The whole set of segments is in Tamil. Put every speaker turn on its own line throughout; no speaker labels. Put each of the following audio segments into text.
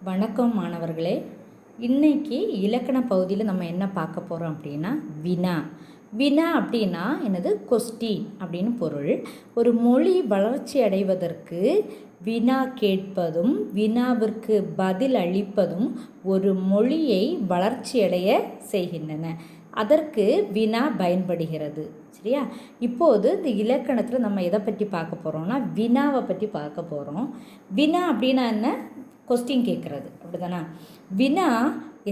வணக்கம் மாணவர்களே. இன்னைக்கு இலக்கண பகுதியில் நம்ம என்ன பார்க்க போகிறோம் அப்படின்னா வினா. வினா அப்படின்னா என்னது? கொஸ்டின் அப்படின்னு பொருள். ஒரு மொழி வளர்ச்சி அடைவதற்கு வினா கேட்பதும் வினாவிற்கு பதில் அளிப்பதும் ஒரு மொழியை வளர்ச்சியடைய செய்கின்றன. அதற்கு வினா பயன்படுகிறது. சரியா? இப்போது இந்த இலக்கணத்தில் நம்ம எதை பற்றி பார்க்க போகிறோம்னா வினாவை பற்றி பார்க்க போகிறோம். வினா அப்படின்னா என்ன? கொஸ்டின் கேட்குறது, அப்படி தானே? வினா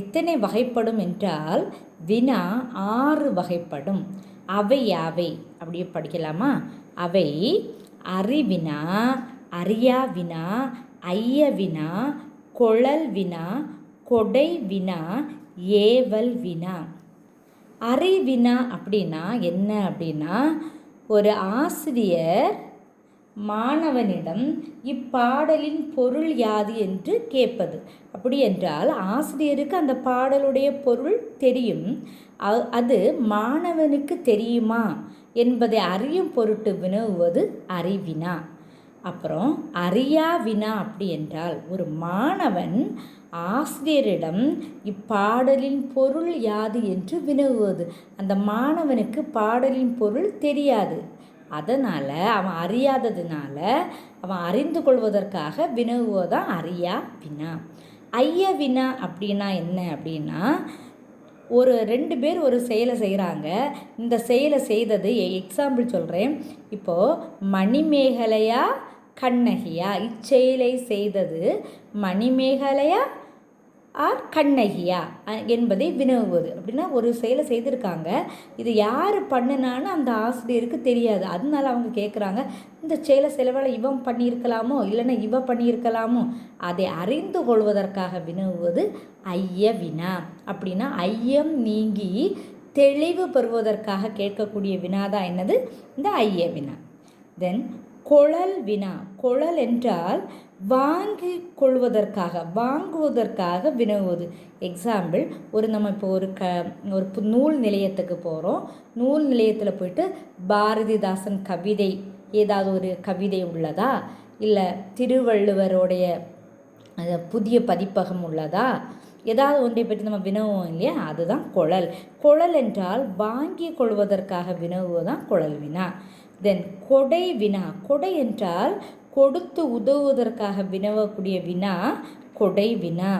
எத்தனை வகைப்படும் என்றால் வினா 6 வகைப்படும். அவை யாவை அப்படியே படிக்கலாமா? அவை அறிவினா, அறியா வினா, ஐய வினா, கொளல் வினா, கொடை வினா, ஏவல் வினா. அறிவினா அப்படின்னா என்ன அப்படின்னா, ஒரு ஆசிரியர் மாணவனிடம் இப்பாடலின் பொருள் யாது என்று கேட்பது. அப்படி என்றால் ஆசிரியருக்கு அந்த பாடலுடைய பொருள் தெரியும். அது மாணவனுக்கு தெரியுமா என்பதை அறியும் பொருட்டு வினவுவது அறிவினா. அப்புறம் அறியா வினா அப்படி என்றால் ஒரு மாணவன் ஆசிரியரிடம் இப்பாடலின் பொருள் யாது என்று வினவுவது. அந்த மாணவனுக்கு பாடலின் பொருள் தெரியாது. அதனால் அவன் அறியாததுனால அவன் அறிந்து கொள்வதற்காக வினவுவதான் அறியா வினா. ஐய வினா அப்படின்னா என்ன அப்படின்னா, ஒரு 2 பேர் ஒரு செயலை செய்கிறாங்க. இந்த செயலை செய்தது எக்ஸாம்பிள் சொல்கிறேன். இப்போது மணிமேகலையா கண்ணகியா? இச்செயலை செய்தது மணிமேகலையா ஆர் கண்ணகியா என்பதை வினவுவது. அப்படின்னா ஒரு செயலை செய்திருக்காங்க, இது யார் பண்ணினான்னு அந்த ஆசிரியருக்கு தெரியாது. அதனால அவங்க கேட்குறாங்க, இந்த செயலை செலவால் இவன் பண்ணியிருக்கலாமோ இல்லைன்னா இவ பண்ணியிருக்கலாமோ? அதை அறிந்து கொள்வதற்காக வினவுவது ஐய வினா. அப்படின்னா ஐயம் நீங்கி தெளிவு பெறுவதற்காக கேட்கக்கூடிய வினாதான் என்னது? இந்த ஐய வினா. தென் கொளல் வினா. கொளல் என்றால் வாங்கி வாங்குவதற்காக வினவுவது. எக்ஸாம்பிள், நம்ம இப்போ ஒரு நூல் நிலையத்துக்கு போகிறோம். நூல் நிலையத்தில் போயிட்டு பாரதிதாசன் கவிதை, ஏதாவது ஒரு கவிதை உள்ளதா, இல்லை திருவள்ளுவருடைய புதிய பதிப்பகம் உள்ளதா, ஏதாவது ஒன்றை பற்றி நம்ம வினவுவோம் இல்லையா? அதுதான் கொளல். கொளல் என்றால் வாங்கி கொள்வதற்காக வினவுவதுதான் கொளல் வினா. தென் கொடை வினா. கொடை என்றால் கொடுத்து உதவுவதற்காக வினவக்கூடிய வினா கொடை வினா.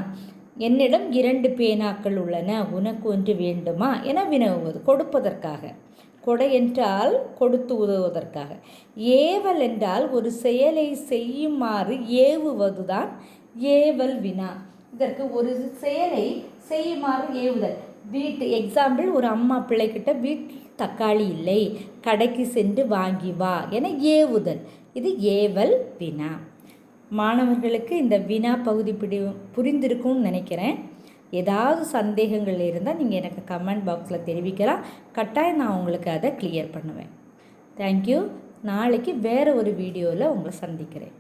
என்னிடம் 2 பேனாக்கள் உள்ளன, உனக்கு ஒன்று வேண்டுமா என வினவுவது, கொடுப்பதற்காக. கொடை என்றால் கொடுத்து உதவுவதற்காக. ஏவல் என்றால் ஒரு செயலை செய்யுமாறு ஏவுவதுதான் ஏவல் வினா. இதற்கு ஒரு செயலை செய்யுமாறு ஏவுதல். எக்ஸாம்பிள், ஒரு அம்மா பிள்ளைக்கிட்ட வீட்டில் தக்காளி இல்லை, கடைக்கு சென்று வாங்கி வா என ஏவுதல். இது ஏவல் வினா. மாணவர்களுக்கு இந்த வினா பகுதி புரிந்திருக்கும்னு நினைக்கிறேன். ஏதாவது சந்தேகங்கள் இருந்தால் நீங்கள் எனக்கு கமெண்ட் பாக்ஸில் தெரிவிக்கலாம். கட்டாயம் நான் உங்களுக்கு அதை கிளியர் பண்ணுவேன். தேங்க்யூ. நாளைக்கு வேறு ஒரு வீடியோவில் உங்களை சந்திக்கிறேன்.